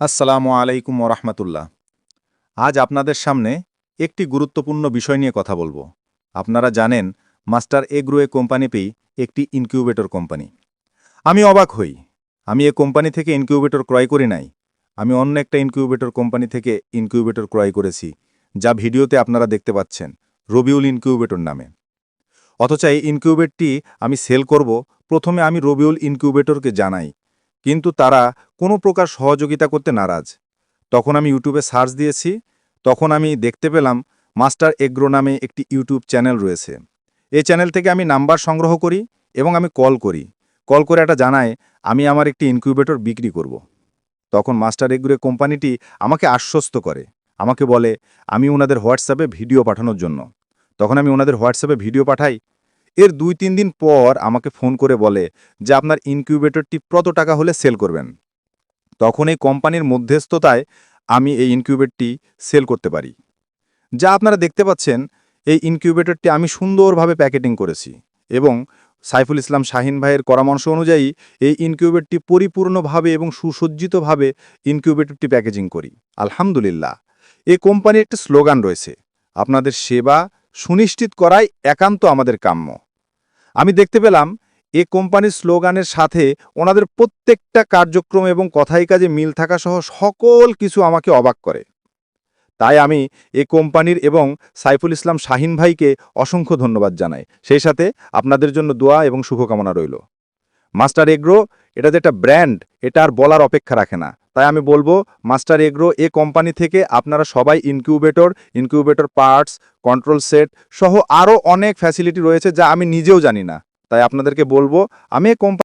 আসসালামু আলাইকুম ওরহমতুল্লাহ। আজ আপনাদের সামনে একটি গুরুত্বপূর্ণ বিষয় নিয়ে কথা বলবো। আপনারা জানেন, মাস্টার এগ্রো কোম্পানিটি একটি ইনকিউবেটর কোম্পানি। আমি অবাক হই। আমি এ কোম্পানি থেকে ইনকিউবেটর ক্রয় করি নাই। আমি অন্য একটা ইনকিউবেটর কোম্পানি থেকে ইনকিউবেটর ক্রয় করেছি, যা ভিডিওতে আপনারা দেখতে পাচ্ছেন, রবিউল ইনকিউবেটর নামে। অথচ এই ইনকিউবেটরটি আমি সেল করব, প্রথমে আমি রবিউল ইনকিউবেটরকে জানাই, কিন্তু তারা কোনো প্রকার সহযোগিতা করতে নারাজ। তখন আমি ইউটিউবে সার্চ দিয়েছি। তখন আমি দেখতে পেলাম মাস্টার এগ্রো নামে একটি ইউটিউব চ্যানেল রয়েছে। এই চ্যানেল থেকে আমি নাম্বার সংগ্রহ করি এবং আমি কল করি। কল করে এটা জানায় আমি আমার একটি ইনকিউবেটর বিক্রি করব। তখন মাস্টার এগ্রো কোম্পানিটি আমাকে আশ্বস্ত করে, আমাকে বলে আমি ওনাদের হোয়াটসঅ্যাপে ভিডিও পাঠানোর জন্য। তখন আমি ওনাদের হোয়াটসঅ্যাপে ভিডিও পাঠাই। এর ২-৩ দিন পর আমাকে ফোন করে বলে যে আপনার ইনকিউবেটরটি কত টাকা হলে সেল করবেন। তখন এই কোম্পানির মধ্যস্থতায় আমি এই ইনকিউবেটরটি সেল করতে পারি। যা আপনারা দেখতে পাচ্ছেন, এই ইনকিউবেটরটি আমি সুন্দরভাবে প্যাকেটিং করেছি এবং সাইফুল ইসলাম শাহিন ভাইয়ের পরামর্শ অনুযায়ী এই ইনকিউবেটরটি পরিপূর্ণভাবে এবং সুসজ্জিতভাবে ইনকিউবেটরটি প্যাকেজিং করি। আলহামদুলিল্লাহ। এই কোম্পানির একটি স্লোগান রয়েছে, আপনাদের সেবা সুনিশ্চিত করাই একান্ত আমাদের কাম্য। আমি দেখতে পেলাম এ কোম্পানির স্লোগানের সাথে ওনাদের প্রত্যেকটা কার্যক্রম এবং কথাই কাজে মিল থাকা সহ সকল কিছু আমাকে অবাক করে। তাই আমি এ কোম্পানির এবং সাইফুল ইসলাম শাহিন ভাইকে অসংখ্য ধন্যবাদ জানাই। সেই সাথে আপনাদের জন্য দোয়া এবং শুভকামনা রইল। মাস্টার এগ্রো, এটা যে একটা ব্র্যান্ড, এটা আর বলার অপেক্ষা রাখে না। তাই আমি বলবো, মাস্টার এগ্রো এ কোম্পানি থেকে আপনারা সবাই ইনকিউবেটর পার্টস, কন্ট্রোল সেট সহ আরও অনেক ফ্যাসিলিটি রয়েছে যা আমি নিজেও জানি না। তাই আপনাদেরকে বলবো, আমি এ কোম্পানি